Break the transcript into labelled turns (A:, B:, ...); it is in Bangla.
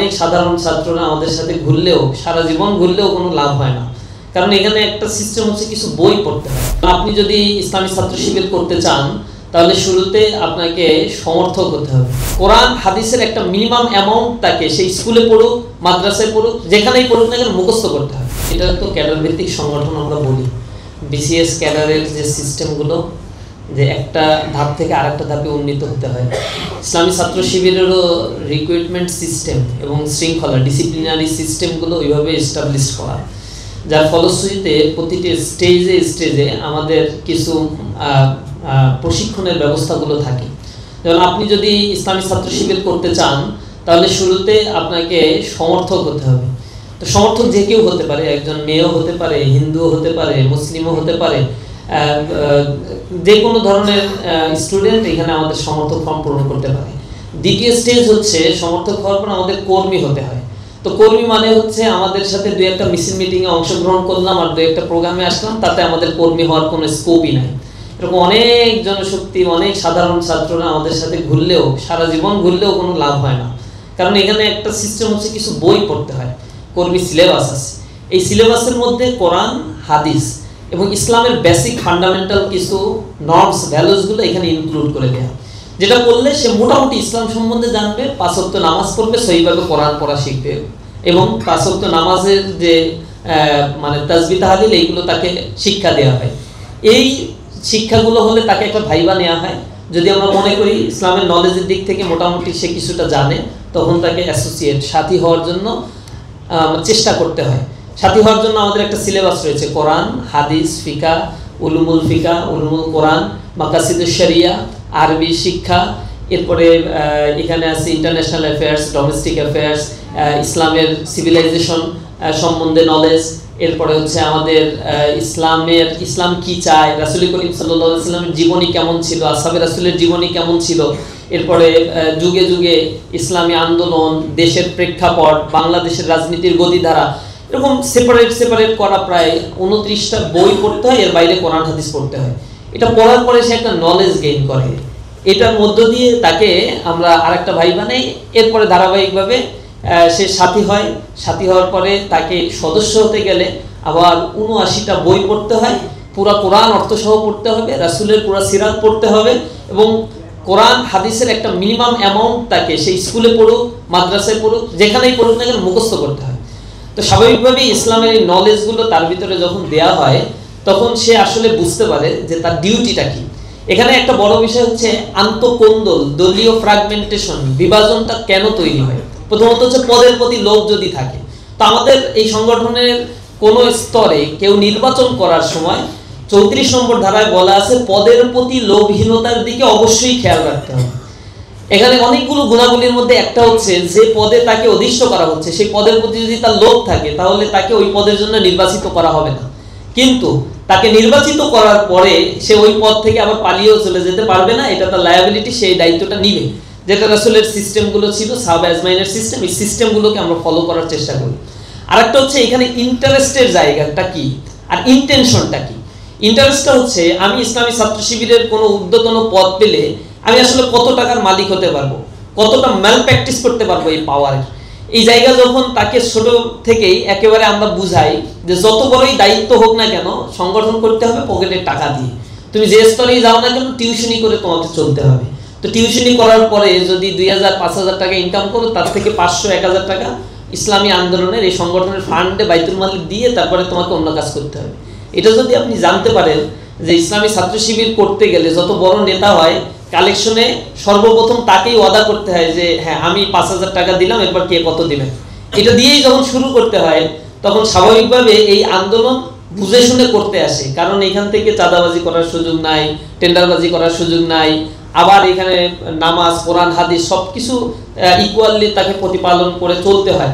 A: অনেক সাধারণ ছাত্ররা আমাদের সাথে ঘুরলেও সারা জীবন ঘুরলেও কোনো লাভ হয় না। কারণ এখানে একটা সিস্টেম হচ্ছে কিছু বই পড়তে হয়। আপনি যদি ইসলামী ছাত্র শিবির করতে চান তাহলে শুরুতে আপনাকে সমর্থক হতে হবে। কোরআন হাদিসের একটা মিনিমাম অ্যামাউন্ট তাকে সেই স্কুলে পড়ুক, মাদ্রাসায় পড়ুক, যেখানেই পড়ুক না কেন মুখস্থ করতে হয়। এটা তো ক্যাডার ভিত্তিক সংগঠন আমরা বলি। বিসিএস ক্যাডারের যে সিস্টেমগুলো, যে একটা ধাপ থেকে আরেকটা ধাপে উন্নীত হতে হয়। ইসলামী ছাত্র শিবিরেরও রিক্রুটমেন্ট সিস্টেম এবং শৃঙ্খলা ডিসিপ্লিনারি সিস্টেমগুলো ওইভাবে এস্টাবলিশ করা, যার ফলশ্রুতিতে প্রতিটি স্টেজে আমাদের কিছু প্রশিক্ষণের ব্যবস্থাগুলো থাকে। যেমন আপনি যদি ইসলামী ছাত্র শিবির করতে চান তাহলে শুরুতে আপনাকে সমর্থক হতে হবে। তো সমর্থক যে কেউ হতে পারে, একজন মেয়েও হতে পারে, হিন্দুও হতে পারে, মুসলিমও হতে পারে, যে কোনো ধরনের স্টুডেন্ট এখানে আমাদের সমর্থক ফর্ম পূরণ করতে পারে। দ্বিতীয় স্টেজ হচ্ছে সমর্থক হওয়ার পর আমাদের কর্মী হতে হয়। তো কর্মী মানে হচ্ছে আমাদের সাথে দুই একটা মিছিল মিটিংয়ে অংশগ্রহণ করলাম আর দুই একটা প্রোগ্রামে আসলাম, তাতে আমাদের কর্মী হওয়ার কোনো স্কোপই নাই। এরকম অনেক জনশক্তি, অনেক সাধারণ ছাত্ররা আমাদের সাথে ঘুরলেও সারা জীবন ঘুরলেও কোনো লাভ হয় না। কারণ এখানে একটা সিস্টেম হচ্ছে কিছু বই পড়তে হয়, কর্মী সিলেবাস আছে। এই সিলেবাসের মধ্যে কোরআন, হাদিস এবং ইসলামের বেসিক ফান্ডামেন্টাল কিছু নর্মস, ভ্যালুসগুলো এখানে ইনক্লুড করে দেওয়া, যেটা করলে সে মোটামুটি ইসলাম সম্বন্ধে জানবে, 5 ওয়াক্ত নামাজ পড়বে, সহিভাবে কোরআন পড়া শিখবে এবং 5 ওয়াক্ত নামাজের যে মানে তাসবিহ তাহলিল এইগুলো তাকে শিক্ষা দেওয়া হয়। এই শিক্ষাগুলো হলে তাকে একটা ভাইবা নেওয়া হয়। যদি আমরা মনে করি ইসলামের নলেজের দিক থেকে মোটামুটি সে কিছুটা জানে, তখন তাকে অ্যাসোসিয়েট, সাথী হওয়ার জন্য চেষ্টা করতে হয়। সাথী হওয়ার জন্য আমাদের একটা সিলেবাস রয়েছে, কোরআন, হাদিস, ফিকা, উলুমুল কোরআন, মাকাসিদুশ শরিয়া, আরবি শিক্ষা, এরপরে এখানে আছে ইন্টারন্যাশনাল অ্যাফেয়ার্স, ডোমেস্টিক অ্যাফেয়ার্স, ইসলামের সিভিলাইজেশন সম্বন্ধে নলেজ, এরপরে হচ্ছে আমাদের ইসলাম কি চায়, রাসূল করিম সাল্লাল্লাহু আলাইহি ওয়াসাল্লামের জীবনী কেমন ছিল, আসহাবে রাসূলের জীবনী কেমন ছিল, এরপরে যুগে যুগে ইসলামী আন্দোলন, দেশের প্রেক্ষাপট, বাংলাদেশের রাজনীতির গতিধারা, এরকম সেপারেট করা প্রায় 29টা বই পড়তে হয়। এর বাইরে কোরআন হাদিস পড়তে হয়। এটা পড়ার পরে সে একটা নলেজ গেইন করে। এটার মধ্য দিয়ে তাকে আমরা আরেকটা ভাই বানাই। এরপরে ধারাবাহিকভাবে সে সাথী হয়। সাথী হওয়ার পরে তাকে সদস্য হতে গেলে আবার 79টা বই পড়তে হয়, পুরা কোরআন অর্থসহ পড়তে হবে, রাসূলের পুরা সিরাত পড়তে হবে এবং কোরআন হাদিসের একটা মিনিমাম অ্যামাউন্ট তাকে সেই স্কুলে পড়ুক, মাদ্রাসায় পড়ুক, যেখানেই পড়ুক না কেন মুখস্থ করতে হয়। তো স্বাভাবিকভাবেই ইসলামের এই নলেজগুলো তার ভিতরে যখন দেয়া হয় তখন সে আসলে বুঝতে পারে যে তার ডিউটিটা কি। এখানে একটা বড় বিষয় হচ্ছে আন্তঃকোন্দল, দলীয় ফ্র্যাগমেন্টেশন, বিভাজনটা কেন তৈরি হয়। প্রথমত হচ্ছে পদের প্রতি লোভ যদি থাকে। তো আমাদের এই সংগঠনের কোনো স্তরে কেউ নির্বাচন করার সময় 34 নম্বর ধারায় বলা আছে পদের প্রতি লোভহীনতার দিকে অবশ্যই খেয়াল রাখতে হবে। এখানে অনেকগুলো গুণাবলীর মধ্যে একটা হচ্ছে যে পদে তাকে অধিষ্ঠ করা হচ্ছে সেই পদের প্রতি যদি তার লোভ থাকে তাহলে তাকে ওই পদের জন্য নির্বাচিত করা হবে না। কিন্তু তাকে নির্বাচিত করার পরে সে ওই পদ থেকে আবার পালিয়েও চলে যেতে পারবে না, এটা তার লায়াবিলিটি, সেই দায়িত্বটা নিবে। যেটা রাসূলের সিস্টেমগুলো ছিল, সাহাবা আজমাইনের সিস্টেম, এই সিস্টেমগুলোকে আমরা ফলো করার চেষ্টা করি। আরেকটা হচ্ছে এখানে ইন্টারেস্টের জায়গাটা কি আর ইন্টেনশনটা কি। ইন্টারেস্টটা হচ্ছে আমি ইসলামী ছাত্র শিবিরের কোনো ঊর্ধ্বতন পদ পেলে আমি আসলে কত টাকার মালিক হতে পারবো, কতটা ম্যাল প্র্যাকটিস করতে পারবো এই পাওয়ারের। এই জায়গা যখন তাকে ছোট থেকেই একেবারে আমরা বুঝাই যে যত বড়ই দায়িত্ব হোক না কেন সংগঠন করতে হবে পকেটের টাকা দিয়ে, তুমি যে স্তরেই যাও না কেন টিউশনি করে তোমাকে চলতে হবে। তো টিউশনি করার পরে যদি 2000-5000 টাকা ইনকাম করো, তার থেকে 500-1000 টাকা ইসলামী আন্দোলনের এই সংগঠনের ফান্ডে বাইতুল মাল দিয়ে তারপরে তোমাকে অন্য কাজ করতে হবে। এটা যদি আপনি জানতে পারেন যে ইসলামী ছাত্র শিবির করতে গেলে যত বড় নেতা হয় কালেকশনে সর্বপ্রথম তাকেই ওয়াদা করতে হয় যে হ্যাঁ আমি 5000 টাকা দিলাম, এরপর কে কত দিবেন। এটা দিয়েই যখন শুরু করতে হয় তখন স্বাভাবিকভাবে এই আন্দোলন বুঝে শুনে করতে আসে। কারণ এখান থেকে চাঁদাবাজি করার সুযোগ নাই, টেন্ডারবাজি করার সুযোগ নাই। আবার এখানে নামাজ, কোরআন, হাদিস সবকিছু ইকুয়ালি তাকে প্রতিপালন করে চলতে হয়।